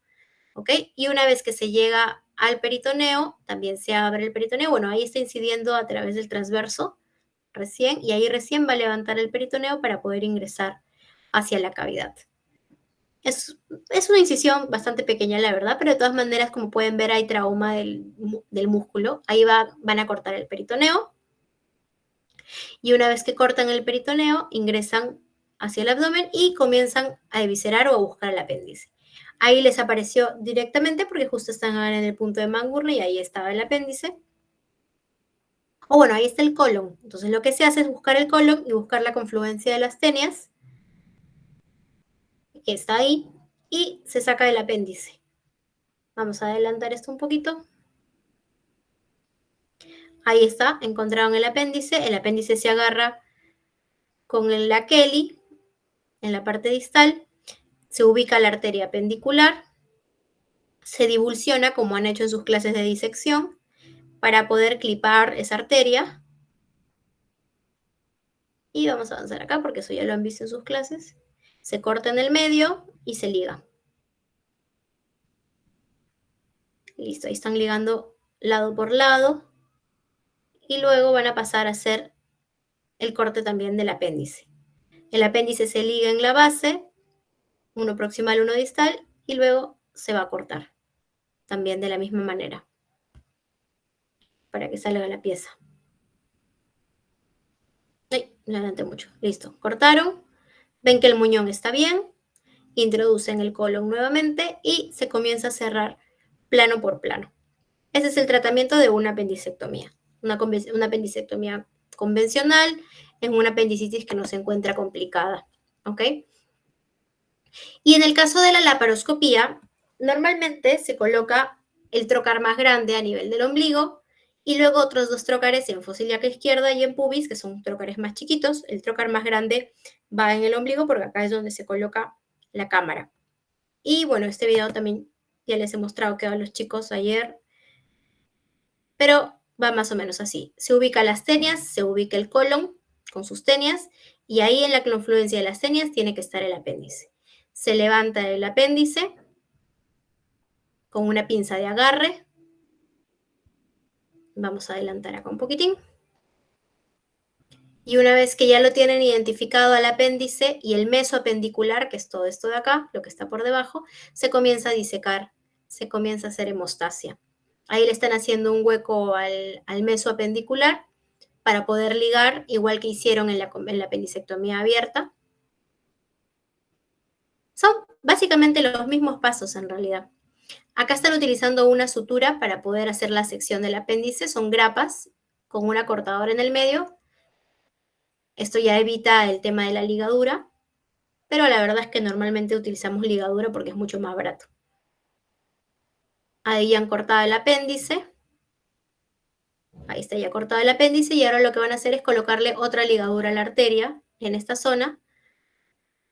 ¿Ok? Y una vez que se llega al peritoneo, también se abre el peritoneo. Bueno, ahí está incidiendo a través del transverso recién, y ahí recién va a levantar el peritoneo para poder ingresar hacia la cavidad. Es una incisión bastante pequeña, la verdad, pero de todas maneras, como pueden ver, hay trauma del músculo. Ahí van a cortar el peritoneo. Y una vez que cortan el peritoneo, ingresan hacia el abdomen y comienzan a eviscerar o a buscar el apéndice. Ahí les apareció directamente porque justo están ahora en el punto de Mann-Gurney y ahí estaba el apéndice. O bueno, ahí está el colon. Entonces lo que se hace es buscar el colon y buscar la confluencia de las tenias, que está ahí, y se saca el apéndice. Vamos a adelantar esto un poquito. Ahí está, encontraron el apéndice se agarra con el aqueli en la parte distal, se ubica la arteria apendicular, se divulsiona como han hecho en sus clases de disección para poder clipar esa arteria. Y vamos a avanzar acá porque eso ya lo han visto en sus clases. Se corta en el medio y se liga. Listo, ahí están ligando lado por lado. Y luego van a pasar a hacer el corte también del apéndice. El apéndice se liga en la base, uno proximal, uno distal, y luego se va a cortar. También de la misma manera. Para que salga la pieza. Ay, me adelanté mucho. Listo, cortaron. Ven que el muñón está bien. Introducen el colon nuevamente y se comienza a cerrar plano por plano. Ese es el tratamiento de una apendicectomía. Una apendicectomía convencional en una apendicitis que no se encuentra complicada. ¿Ok? Y en el caso de la laparoscopía, normalmente se coloca el trocar más grande a nivel del ombligo y luego otros dos trócares en fosa ilíaca izquierda y en pubis, que son trócares más chiquitos. El trócar más grande va en el ombligo porque acá es donde se coloca la cámara. Y bueno, este video también ya les he mostrado que a los chicos ayer, pero va más o menos así. Se ubica las tenias, se ubica el colon con sus tenias y ahí en la confluencia de las tenias tiene que estar el apéndice. Se levanta el apéndice con una pinza de agarre. Vamos a adelantar acá un poquitín. Y una vez que ya lo tienen identificado al apéndice y el mesoapendicular, que es todo esto de acá, lo que está por debajo, se comienza a disecar, se comienza a hacer hemostasia. Ahí le están haciendo un hueco al mesoapendicular para poder ligar, igual que hicieron en la apendicectomía abierta. Son básicamente los mismos pasos en realidad. Acá están utilizando una sutura para poder hacer la sección del apéndice. Son grapas con una cortadora en el medio. Esto ya evita el tema de la ligadura, pero la verdad es que normalmente utilizamos ligadura porque es mucho más barato. Ahí ya han cortado el apéndice. Ahí está ya cortado el apéndice y ahora lo que van a hacer es colocarle otra ligadura a la arteria en esta zona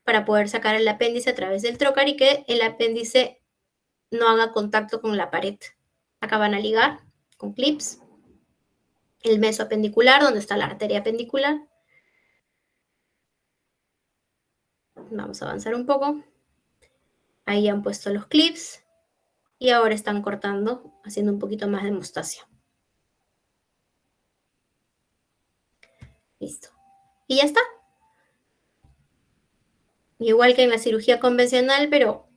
para poder sacar el apéndice a través del trócar y que el apéndice no haga contacto con la pared. Acá van a ligar con clips el mesoapendicular, donde está la arteria apendicular. Vamos a avanzar un poco. Ahí han puesto los clips y ahora están cortando, haciendo un poquito más de hemostasia. Listo. Y ya está. Igual que en la cirugía convencional, pero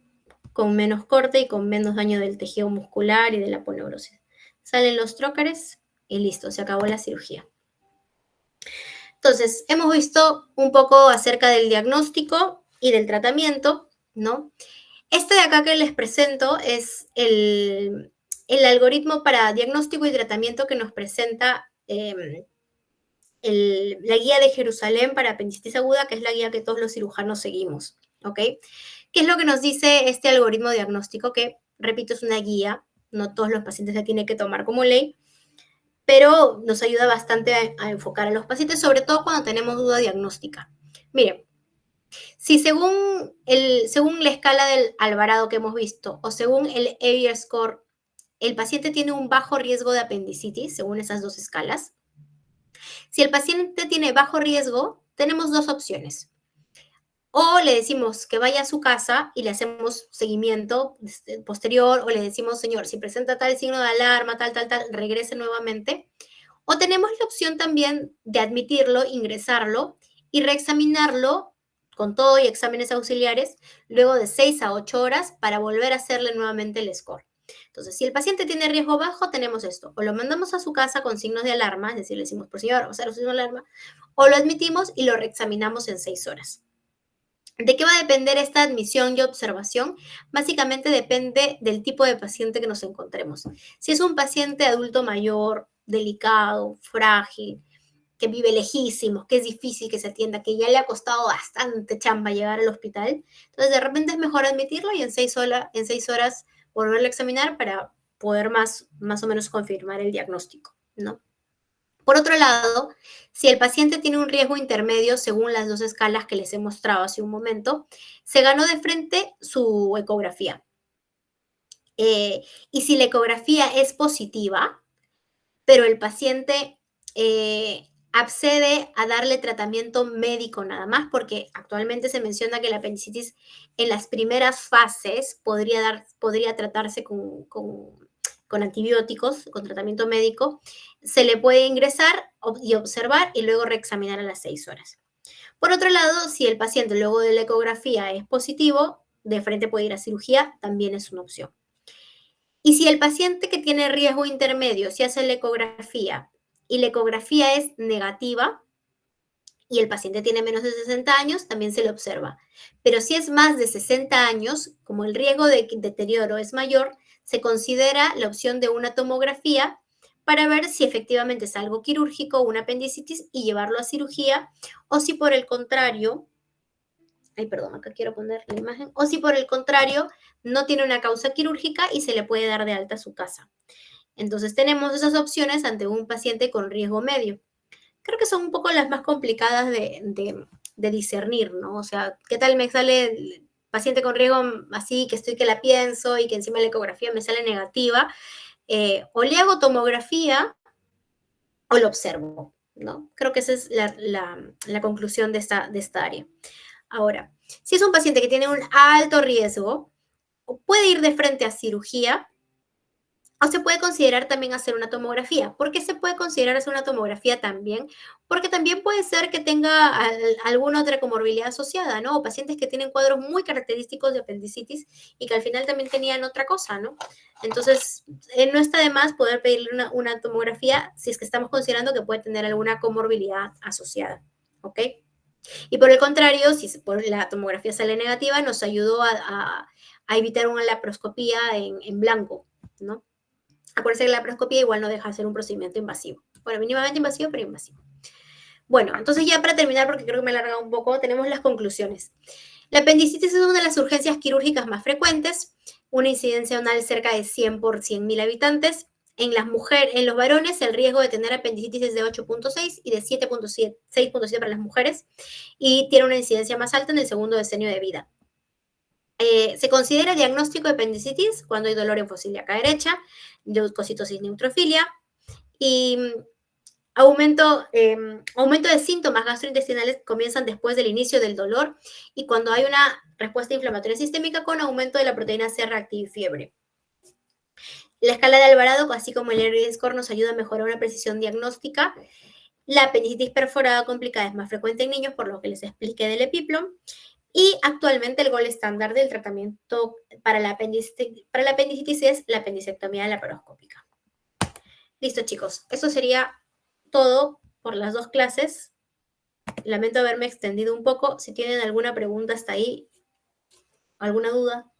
con menos corte y con menos daño del tejido muscular y de la aponeurosis. Salen los trócares y listo, se acabó la cirugía. Entonces, hemos visto un poco acerca del diagnóstico y del tratamiento, ¿no? Este de acá que les presento es el algoritmo para diagnóstico y tratamiento que nos presenta la guía de Jerusalén para apendicitis aguda, que es la guía que todos los cirujanos seguimos, ¿ok? ¿Qué es lo que nos dice este algoritmo diagnóstico? Que, repito, es una guía, no todos los pacientes la tienen que tomar como ley, pero nos ayuda bastante a enfocar a los pacientes, sobre todo cuando tenemos duda diagnóstica. Miren, si según la escala del Alvarado que hemos visto, o según el AVR score, el paciente tiene un bajo riesgo de apendicitis, según esas dos escalas. Si el paciente tiene bajo riesgo, tenemos dos opciones. O le decimos que vaya a su casa y le hacemos seguimiento posterior, o le decimos, señor, si presenta tal signo de alarma, tal, regrese nuevamente. O tenemos la opción también de admitirlo, ingresarlo y reexaminarlo con todo y exámenes auxiliares luego de 6 a 8 horas para volver a hacerle nuevamente el score. Entonces, si el paciente tiene riesgo bajo, tenemos esto. O lo mandamos a su casa con signos de alarma, es decir, le decimos, por señor, vamos a hacer los signos de alarma, o lo admitimos y lo reexaminamos en 6 horas. ¿De qué va a depender esta admisión y observación? Básicamente depende del tipo de paciente que nos encontremos. Si es un paciente adulto mayor, delicado, frágil, que vive lejísimos, que es difícil que se atienda, que ya le ha costado bastante chamba llegar al hospital, entonces de repente es mejor admitirlo y en 6 horas volverlo a examinar para poder más o menos confirmar el diagnóstico, ¿no? Por otro lado, si el paciente tiene un riesgo intermedio según las 2 escalas que les he mostrado hace un momento, se ganó de frente su ecografía. Y si la ecografía es positiva, pero el paciente accede a darle tratamiento médico nada más, porque actualmente se menciona que la apendicitis en las primeras fases podría tratarse con antibióticos, con tratamiento médico, se le puede ingresar y observar y luego reexaminar a las 6 horas. Por otro lado, si el paciente luego de la ecografía es positivo, de frente puede ir a cirugía, también es una opción. Y si el paciente que tiene riesgo intermedio se hace la ecografía y la ecografía es negativa y el paciente tiene menos de 60 años, también se le observa. Pero si es más de 60 años, como el riesgo de deterioro es mayor, se considera la opción de una tomografía para ver si efectivamente es algo quirúrgico, una apendicitis, y llevarlo a cirugía, o si por el contrario, acá quiero poner la imagen, o si por el contrario no tiene una causa quirúrgica y se le puede dar de alta a su casa. Entonces tenemos esas opciones ante un paciente con riesgo medio. Creo que son un poco las más complicadas de discernir, ¿no? O sea, ¿qué tal me sale el paciente con riesgo así, que estoy que la pienso y que encima la ecografía me sale negativa? O le hago tomografía o lo observo, ¿no? Creo que esa es la conclusión de esta área. Ahora, si es un paciente que tiene un alto riesgo, puede ir de frente a cirugía o se puede considerar también hacer una tomografía. ¿Por qué se puede considerar hacer una tomografía también? Porque también puede ser que tenga alguna otra comorbilidad asociada, ¿no? O pacientes que tienen cuadros muy característicos de apendicitis y que al final también tenían otra cosa, ¿no? Entonces, no está de más poder pedirle una tomografía si es que estamos considerando que puede tener alguna comorbilidad asociada, ¿ok? Y por el contrario, si la tomografía sale negativa, nos ayudó a evitar una laparoscopía en blanco, ¿no? Acuérdense que la laparoscopía igual no deja de ser un procedimiento invasivo. Bueno, mínimamente invasivo, pero invasivo. Bueno, entonces ya para terminar, porque creo que me he alargado un poco, tenemos las conclusiones. La apendicitis es una de las urgencias quirúrgicas más frecuentes, una incidencia anual cerca de 100 por 100.000 habitantes. En los varones, el riesgo de tener apendicitis es de 8.6 y de 6.7 para las mujeres, y tiene una incidencia más alta en el segundo decenio de vida. Se considera diagnóstico de apendicitis cuando hay dolor en fosa ilíaca derecha, leucocitosis neutrofilia y aumento de síntomas gastrointestinales comienzan después del inicio del dolor y cuando hay una respuesta inflamatoria sistémica con aumento de la proteína C reactiva y fiebre. La escala de Alvarado, así como el ERI-score, nos ayuda a mejorar una precisión diagnóstica. La apendicitis perforada complicada es más frecuente en niños, por lo que les expliqué del epiplom. Y actualmente el gol estándar del tratamiento para la apendicitis es la apendicectomía laparoscópica. Listo, chicos. Eso sería todo por las 2 clases. Lamento haberme extendido un poco. Si tienen alguna pregunta hasta ahí, alguna duda.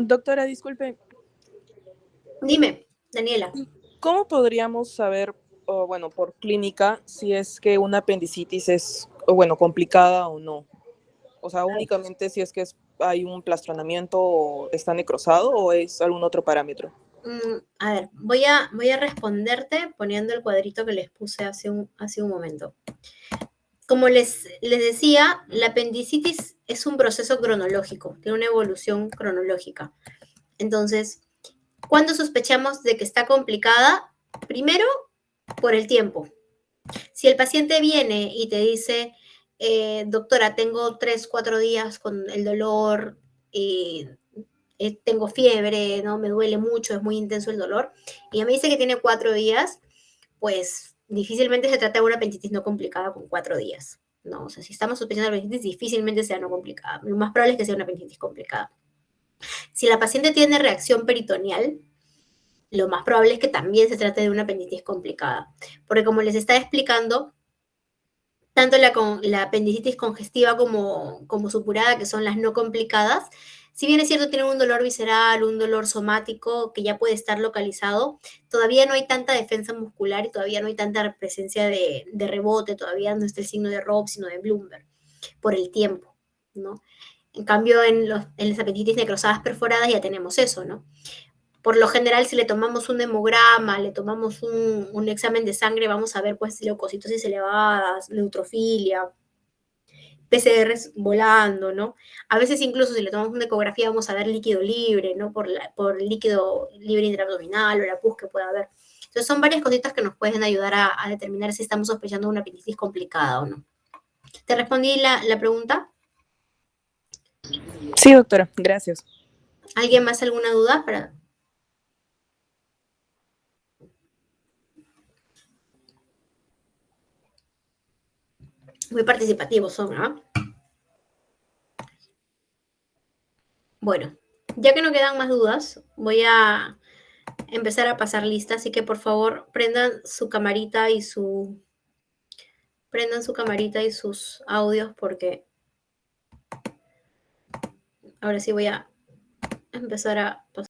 Doctora, disculpe, Dime, Daniela. ¿cómo podríamos saber, bueno, por clínica, si es que una apendicitis es, complicada o no? O sea, únicamente si es que hay un plastronamiento o está necrosado o es algún otro parámetro. A ver, voy a responderte poniendo el cuadrito que les puse hace un momento. Como les decía, la apendicitis es un proceso cronológico, tiene una evolución cronológica. Entonces, ¿cuándo sospechamos de que está complicada? Primero, por el tiempo. Si el paciente viene y te dice, doctora, tengo 3, 4 días con el dolor, tengo fiebre, ¿no? Me duele mucho, es muy intenso el dolor, y me dice que tiene 4 días, pues difícilmente se trata de una apendicitis no complicada con 4 días, ¿no? O sea, si estamos sospechando la apendicitis, difícilmente sea no complicada. Lo más probable es que sea una apendicitis complicada. Si la paciente tiene reacción peritoneal, lo más probable es que también se trate de una apendicitis complicada. Porque como les estaba explicando, tanto la apendicitis congestiva como supurada, que son las no complicadas, si bien es cierto tienen un dolor visceral, un dolor somático que ya puede estar localizado, todavía no hay tanta defensa muscular y todavía no hay tanta presencia de rebote, todavía no está el signo de Robb, sino de Bloomberg, por el tiempo, ¿no? En cambio, en las apendicitis necrosadas perforadas ya tenemos eso, ¿no? Por lo general, si le tomamos un hemograma, le tomamos un examen de sangre, vamos a ver pues leucocitosis elevadas, neutrofilia, PCRs volando, ¿no? A veces incluso si le tomamos una ecografía vamos a ver líquido libre, ¿no? Por líquido libre intraabdominal o la pus que pueda haber. Entonces son varias cositas que nos pueden ayudar a determinar si estamos sospechando una apendicitis complicada o no. ¿Te respondí la pregunta? Sí, doctora, gracias. ¿Alguien más alguna duda? Muy participativos son, ¿no? Bueno, ya que no quedan más dudas, voy a empezar a pasar lista, así que por favor prendan su camarita y sus audios porque ahora sí voy a empezar a pasar.